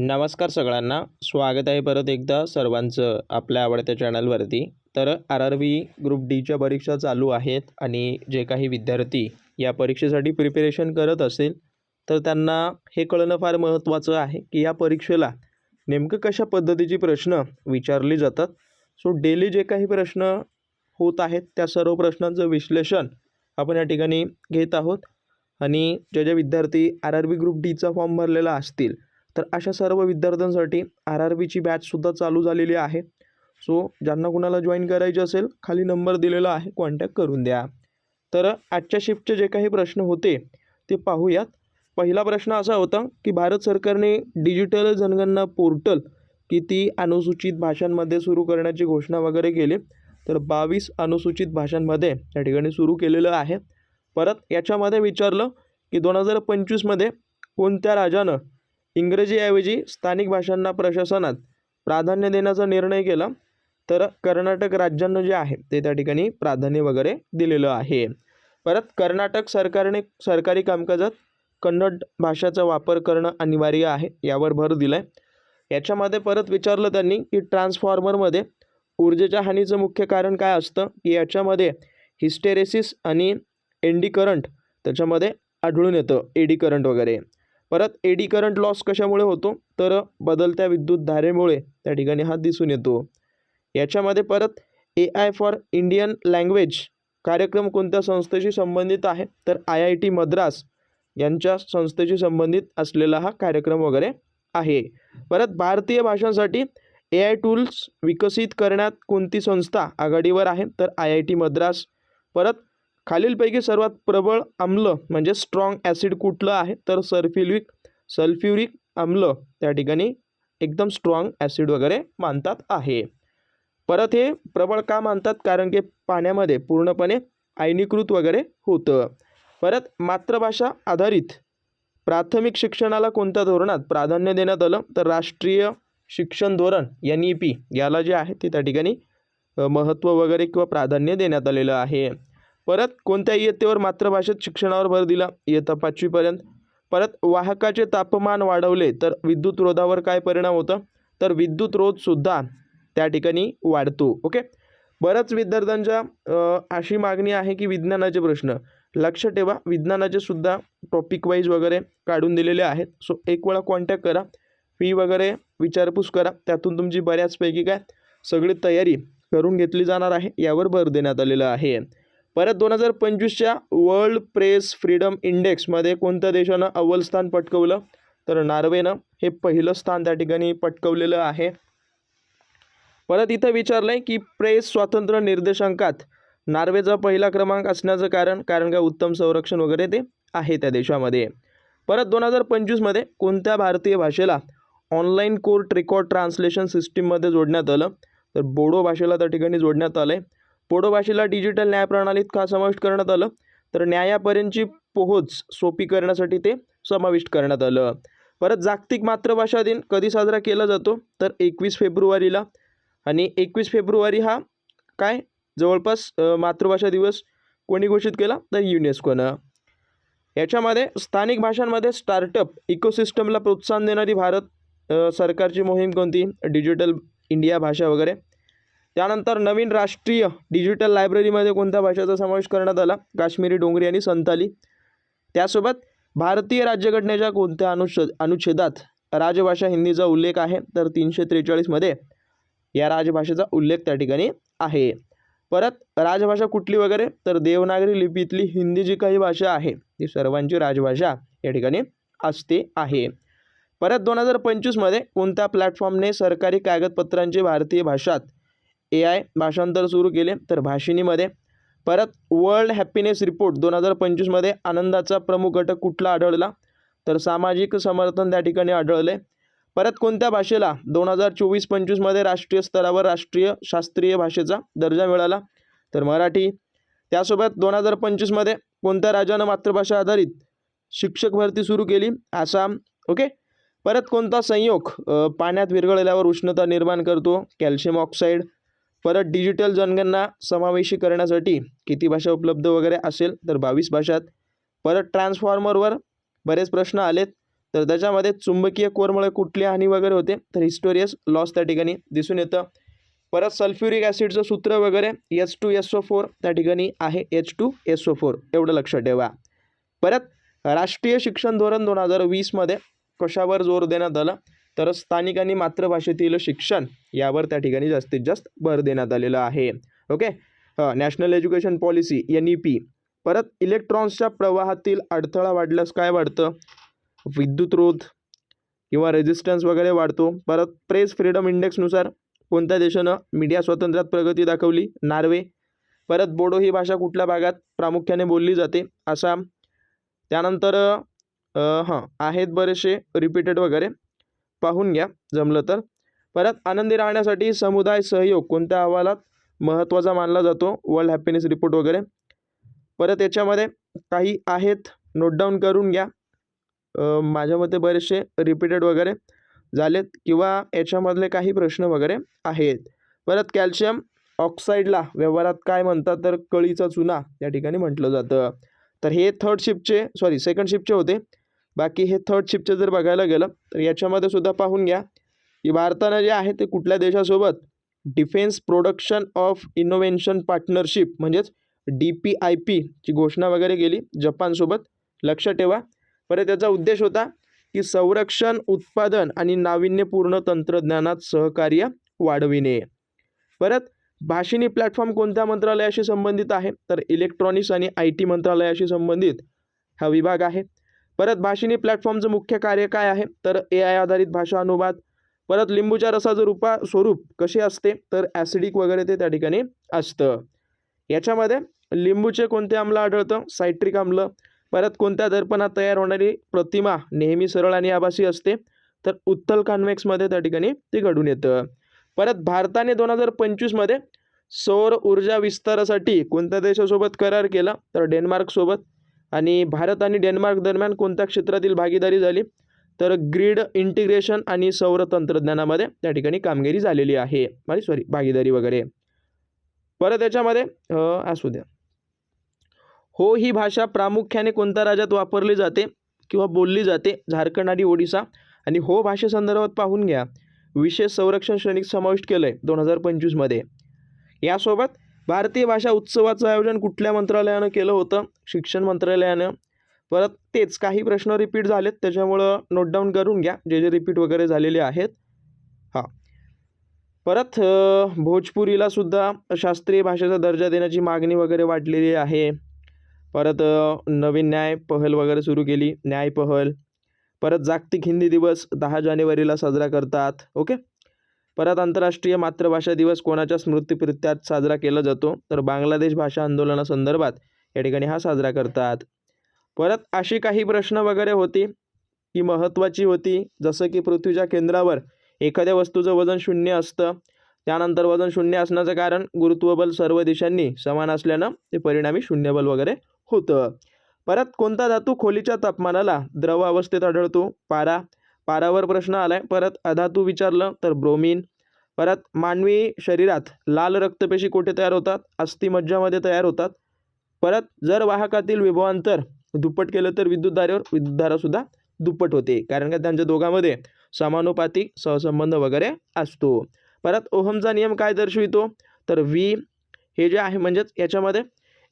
नमस्कार सगळ्यांना, स्वागत आहे परत एकदा सर्वांचं आपल्या आवडत्या चॅनलवरती. तर आर-आर-बी ग्रुप डीच्या परीक्षा चालू आहेत आणि जे काही विद्यार्थी या परीक्षेसाठी प्रिपरेशन करत असेल तर त्यांना हे कळणं फार महत्त्वाचं आहे की या परीक्षेला नेमकं कशा पद्धतीची प्रश्न विचारली जातात. सो डेली जे काही प्रश्न होत आहेत त्या सर्व प्रश्नांचं विश्लेषण आपण या ठिकाणी घेत आहोत. आणि जे विद्यार्थी आर-आर-बी ग्रुप डीचा फॉर्म भरलेला असतील तर अशा सर्व विद्यार्थ्यांसाठी आर-आर-बीची बॅचसुद्धा चालू झालेली आहे. सो ज्यांना कुणाला जॉईन करायचे असेल खाली नंबर दिलेला आहे, कॉन्टॅक्ट करून द्या. तर आजच्या शिफ्टचे जे काही प्रश्न होते ते पाहूयात. पहिला प्रश्न असा होता की भारत सरकारने डिजिटल जनगणना पोर्टल किती अनुसूचित भाषांमध्ये सुरू करण्याची घोषणा वगैरे केली. तर 22 अनुसूचित भाषांमध्ये या ठिकाणी सुरू केलेलं आहे. परत याच्यामध्ये विचारलं की 2025मध्ये कोणत्या राज्यानं इंग्रजीऐवजी स्थानिक भाषांना प्रशासनात प्राधान्य देण्याचा निर्णय केला. तर कर्नाटक राज्यानं जे आहे ते त्या ठिकाणी प्राधान्य वगैरे दिलेलं आहे. परत कर्नाटक सरकारने सरकारी कामकाजात कन्नड भाषेचा वापर करणं अनिवार्य आहे यावर भर दिला आहे. याच्यामध्ये परत विचारलं त्यांनी की ट्रान्सफॉर्मरमध्ये ऊर्जेच्या हानीचं मुख्य कारण काय असतं, की याच्यामध्ये हिस्टेरेसिस आणि एडी करंट त्याच्यामध्ये आढळून येतं, एडी करंट वगैरे. परत एडी करंट लॉस कशामुळे होतो, तर बदलत्या विद्युत धारेमुळे त्या ठिकाणी हा दिसून येतो. याच्यामध्ये परत AI फॉर इंडियन लँग्वेज कार्यक्रम कोणत्या संस्थेशी संबंधित आहे, तर IIT मद्रास यांच्या संस्थेशी संबंधित असलेला हा कार्यक्रम वगैरे आहे. परत भारतीय भाषांसाठी AI टूल्स विकसित करण्यात कोणती संस्था आघाडीवर आहे, तर IIT मद्रास. परत खालीलपैकी सर्वात प्रबळ आम्ल म्हणजे स्ट्रॉंग ॲसिड कुठलं आहे, तर सल्फ्युरिक आम्ल त्या ठिकाणी एकदम स्ट्रॉंग ॲसिड वगैरे मानतात आहे. परत हे प्रबळ का मानतात, कारण की पाण्यामध्ये पूर्णपणे आयनीकृत वगैरे होतं. परत मातृभाषा आधारित प्राथमिक शिक्षणाला कोणत्या धोरणात प्राधान्य देण्यात आलं, तर राष्ट्रीय शिक्षण धोरण NEP याला जे आहे ते त्या ठिकाणी महत्त्व वगैरे किंवा प्राधान्य देण्यात आलेलं आहे. परत कोणत्या इयत्तेवर मातृभाषेत शिक्षणावर भर दिला, इयत्ता 5वीपर्यंत. परत वाहकाचे तापमान वाढवले तर विद्युत रोधावर काय परिणाम होतं, तर विद्युत रोधसुद्धा त्या ठिकाणी वाढतो. ओके. बऱ्याच विद्यार्थ्यांच्या अशी मागणी आहे की विज्ञानाचे प्रश्न लक्ष ठेवा, विज्ञानाचे सुद्धा टॉपिक वाईज वगैरे काढून दिलेले आहेत. सो एक वेळा कॉन्टॅक्ट करा, फी वगैरे विचारपूस करा, त्यातून तुमची बऱ्याचपैकी काय सगळी तयारी करून घेतली जाणार आहे यावर भर देण्यात आलेलं आहे. परत 2025च्या वर्ल्ड प्रेस फ्रीडम इंडेक्समध्ये कोणत्या देशानं अव्वल स्थान पटकवलं, तर नॉर्वेनं हे पहिलं स्थान त्या ठिकाणी पटकवलेलं आहे. परत इथं विचारलं आहे की प्रेस स्वातंत्र्य निर्देशांकात नॉर्वेचा पहिला क्रमांक असण्याचं कारण का उत्तम संरक्षण वगैरे ते आहे त्या देशामध्ये. परत 2025मध्ये कोणत्या भारतीय भाषेला ऑनलाईन कोर्ट रेकॉर्ड ट्रान्सलेशन सिस्टीममध्ये जोडण्यात आलं, तर बोडो भाषेला त्या ठिकाणी जोडण्यात आलं आहे. बोडो भाषेला डिजिटल न्यायप्रणालीत का समाविष्ट करण्यात आलं, तर न्यायापर्यंतची पोहोच सोपी करण्यासाठी ते समाविष्ट करण्यात आलं. परत जागतिक मातृभाषा दिन कधी साजरा केला जातो, तर 21 फेब्रुवारीला. आणि 21 फेब्रुवारी हा काय जवळपास मातृभाषा दिवस कोणी घोषित केला, तर युनेस्कोनं. याच्यामध्ये स्थानिक भाषांमध्ये स्टार्टअप इकोसिस्टमला प्रोत्साहन देणारी भारत सरकारची मोहीम कोणती, डिजिटल इंडिया भाषा वगैरे. त्यानंतर नवीन राष्ट्रीय डिजिटल लायब्ररीमध्ये कोणत्या भाषेचा समावेश करण्यात आला, काश्मीरी, डोंगरी आणि संताली. त्यासोबत भारतीय राज्यघटनेच्या कोणत्या अनुच्छेदात राजभाषा हिंदीचा उल्लेख आहे, तर 343मध्ये या राजभाषेचा उल्लेख त्या ठिकाणी आहे. परत राजभाषा कुठली वगैरे, तर देवनागरी लिपीतली हिंदी जी काही भाषा आहे ती सर्वांची राजभाषा या ठिकाणी असते आहे. परत 2025मध्ये कोणत्या प्लॅटफॉर्मने सरकारी कागदपत्रांची भारतीय भाषात AI भाषांतर सुरू केले, तर भाषिणीमध्ये. परत वर्ल्ड हॅपीनेस रिपोर्ट 2025मध्ये आनंदाचा प्रमुख घटक कुठला आढळला, तर सामाजिक समर्थन त्या ठिकाणी आढळले. परत कोणत्या भाषेला 2024-25मध्ये राष्ट्रीय स्तरावर राष्ट्रीय शास्त्रीय भाषेचा दर्जा मिळाला, तर मराठी. त्यासोबत 2025मध्ये कोणत्या राज्यानं मातृभाषा आधारित शिक्षक भरती सुरू केली, आसाम. ओके. परत कोणता संयोग पाण्यात विरघळल्यावर उष्णता निर्माण करतो, कॅल्शियम ऑक्साईड. परत डिजिटल जनगणना समावेशी करण्यासाठी किती भाषा उपलब्ध वगैरे असेल, तर 22 भाषात. परत ट्रान्सफॉर्मरवर बरेच प्रश्न आलेत, तर त्याच्यामध्ये चुंबकीय कोरमुळे कुठली हानी वगैरे होते, तर हिस्टोरियस लॉस त्या ठिकाणी दिसून येतं. परत सल्फ्युरिक ॲसिडचं सूत्र वगैरे H2SO4 त्या ठिकाणी आहे H2SO4, एवढं लक्षात ठेवा. परत राष्ट्रीय शिक्षण धोरण 2020 मध्ये कशावर जोर देण्यात आला, तर स्थानिक आणि मातृभाषेतील शिक्षण यावर त्या ठिकाणी जास्तीत जास्त भर देण्यात आलेला आहे. Okay, national education policy NEP. परत इलेक्ट्रॉन्सच्या प्रवाहातील अडथळा वाढल्यास काय वाढतं, विद्युत रोध किंवा रेझिस्टन्स वगैरे वाढतो. परत प्रेस फ्रीडम इंडेक्सनुसार कोणत्या देशानं मीडिया स्वातंत्र्यात प्रगती दाखवली, नॉर्वे. परत बोडो ही भाषा कुठल्या भागात प्रामुख्याने बोलली जाते, आसाम. त्यानंतर आहेत बरेचसे रिपीटेड वगैरे, पाहून घ्या जमलं तर. परत आनंदी राहण्यासाठी समुदाय सहयोग कोणत्या अहवालात महत्त्वाचा मानला जातो, वर्ल्ड हॅपीनेस रिपोर्ट वगैरे. परत याच्यामध्ये काही आहेत, नोट डाऊन करून घ्या. माझ्या मते बरेचसे रिपीटेड वगैरे झालेत किंवा याच्यामधले काही प्रश्न वगैरे आहेत. परत कॅल्शियम ऑक्साईडला व्यवहारात काय म्हणतात, तर कळीचा चुना या ठिकाणी म्हटलं जातं. तर हे सेकंड शिफ्टचे होते. बाकी हे थर्ड शिफ्टचे जर बघायला गेलं तर याच्यामध्ये सुद्धा पाहून घ्या की भारतानं जे आहे ते कुठल्या देशासोबत डिफेन्स प्रोडक्शन ऑफ इनोव्हेन्शन पार्टनरशिप म्हणजेच DPIP ची घोषणा वगैरे केली जपानसोबत, लक्षात ठेवा. परत त्याचा उद्देश होता की संरक्षण उत्पादन आणि नाविन्यपूर्ण तंत्रज्ञानात सहकार्य वाढविणे. परत भाषिणी प्लॅटफॉर्म कोणत्या मंत्रालयाशी संबंधित आहे, तर इलेक्ट्रॉनिक्स आणि IT मंत्रालयाशी संबंधित हा विभाग आहे. परत भाषिणी प्लॅटफॉर्मचं मुख्य कार्य काय आहे, तर AI आधारित भाषा अनुवाद. परत लिंबूच्या रसाचं स्वरूप कसे असते, तर ॲसिडिक वगैरे ते त्या ठिकाणी असतं. याच्यामध्ये लिंबूचे कोणते आम्ल आढळतं, सायट्रिक आम्ल. परत कोणत्या दर्पणात तयार होणारी प्रतिमा नेहमी सरळ आणि आभासी असते, तर उत्तल कॉन्व्हेक्समध्ये त्या ठिकाणी ते घडून येतं. परत भारताने 2025 मध्ये सौर ऊर्जा विस्तारासाठी कोणत्या देशासोबत करार केला, तर डेन्मार्कसोबत. आणि भारत आणि डेन्मार्क दरम्यान कोणत्या क्षेत्रातील भागीदारी झाली, तर ग्रीड इंटिग्रेशन आणि सौर तंत्रज्ञानामध्ये त्या ठिकाणी कामगिरी झालेली आहे, भागीदारी वगैरे. परत याच्यामध्ये असू द्या, हो ही भाषा प्रामुख्याने कोणत्या राज्यात वापरली जाते किंवा बोलली जाते, झारखंड आणि ओडिसा. आणि हो भाषेसंदर्भात पाहून घ्या, विशेष संरक्षण श्रेणीत समाविष्ट केलं आहे 2025 मध्ये. यासोबत भारतीय भाषा उत्सवाचं आयोजन कुठल्या मंत्रालयानं केलं होतं, शिक्षण मंत्रालयानं. परत तेच काही प्रश्न रिपीट झालेत, त्याच्यामुळं नोट डाऊन करून घ्या जे जे रिपीट वगैरे झालेले आहेत. परत भोजपुरीला सुद्धा शास्त्रीय भाषेचा दर्जा देण्याची मागणी वगैरे वाढलेली आहे. परत नवीन न्याय पहल वगैरे सुरू केली, न्याय पहल. परत जागतिक हिंदी दिवस 10 जानेवारीला साजरा करतात. ओके. परत आंतरराष्ट्रीय मातृभाषा दिवस कोणाच्या स्मृतिप्रित्यात साजरा केला जातो, तर बांगलादेश भाषा आंदोलनासंदर्भात या ठिकाणी हा साजरा करतात. परत अशी काही प्रश्न वगैरे होती की महत्त्वाची होती, जसं की पृथ्वीच्या केंद्रावर एखाद्या वस्तूचं वजन 0 असतं. त्यानंतर वजन 0 असण्याचं कारण गुरुत्वबल सर्व दिशांनी समान असल्यानं ते परिणामी शून्य बल वगैरे होतं. परत कोणता धातू खोलीच्या तापमानाला द्रव अवस्थेत आढळतो, पारा. पारावर प्रश्न आलाय. परत अधातू विचारलं तर ब्रोमीन. परत मानवी शरीरात लाल रक्तपेशी कुठे तयार होतात, अस्थिमज्जामध्ये तयार होतात. परत जर वाहकातील विभवांतर दुप्पट केलं तर विद्युतधारेवर विद्युतधारासुद्धा दुप्पट होते, कारण का त्यांच्या दोघांमध्ये समानुपातिक सहसंबंध वगैरे असतो. परत ओहमचा नियम काय दर्शवितो, तर V हे जे आहे म्हणजेच याच्यामध्ये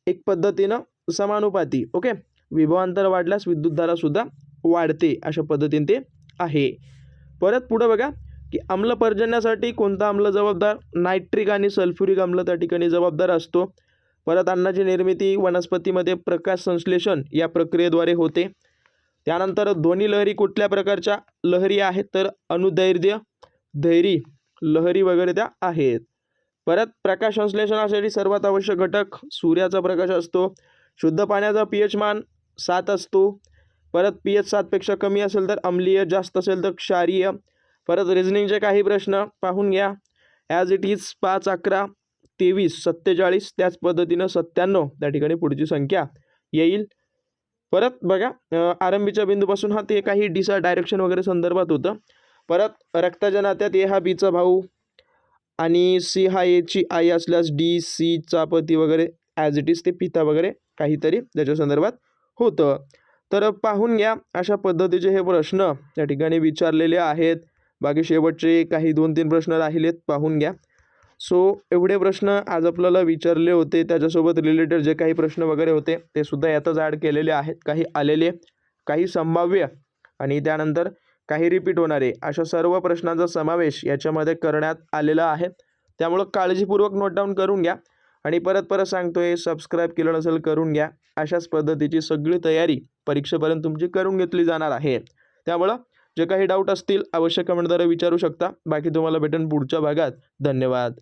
एक पद्धतीनं समानुपाती. ओके, विभवांतर वाढल्यास विद्युतधारासुद्धा वाढते, अशा पद्धतीने ते आहे. परत पुढं बघा की आम्ल पर्जन्यासाठी कोणता आम्ल जबाबदार, नायट्रिक आणि सल्फ्युरिक आम्ल त्या ठिकाणी जबाबदार असतो. परत अन्नाची निर्मिती वनस्पतीमध्ये प्रकाश संश्लेषण या प्रक्रियेद्वारे होते. त्यानंतर ध्वनी लहरी कुठल्या प्रकारच्या लहरी आहेत, तर अनुदैर्ध्य, धैर्य लहरी वगैरे त्या आहेत. परत प्रकाश संश्लेषणासाठी सर्वात आवश्यक घटक सूर्याचा प्रकाश असतो. शुद्ध पाण्याचा pH मान 7 असतो. परत pH 7पेक्षा कमी असेल तर अम्लीय, जास्त असेल तर क्षारीय. परत रिझनिंगचे काही प्रश्न पाहून घ्या. ॲज इट इज 5, 11, 23, 47, त्याच पद्धतीनं 97 त्या ठिकाणी पुढची संख्या येईल. परत बघा आरंभीच्या बिंदूपासून हा ते काही डायरेक्शन वगैरे संदर्भात होतं. परत रक्ताच्या नात्यात A हा Bचा भाऊ आणि C हा Aची आई असल्यास D Cचा पती वगैरे ॲज इट इज ते पिता वगैरे काहीतरी त्याच्या संदर्भात होतं. तर पाहून घ्या, अशा पद्धतीचे हे प्रश्न त्या ठिकाणी विचारलेले आहेत. बाकी शेवटचे काही 2-3 प्रश्न राहिलेत, पाहून घ्या. सो एवढे प्रश्न आज आपल्याला विचारले होते. त्याच्यासोबत रिलेटेड जे काही प्रश्न वगैरे होते ते सुद्धा यातच ॲड केलेले आहेत. काही आलेले, काही संभाव्य आणि त्यानंतर काही रिपीट होणारे, अशा सर्व प्रश्नांचा समावेश याच्यामध्ये करण्यात आलेला आहे. त्यामुळं काळजीपूर्वक नोट डाऊन करून घ्या आणि परत परत सांगतोय, सबस्क्राईब केलं नसेल करून घ्या. अशाच पद्धतीची सगळी तयारी परीक्षेपर्यंत तुमची करून घेतली जाणार आहे. त्यामुळं जे काही डाऊट असतील अवश्य कमेंटद्वारे विचारू शकता. बाकी तुम्हाला भेटेन पुढच्या भागात. धन्यवाद.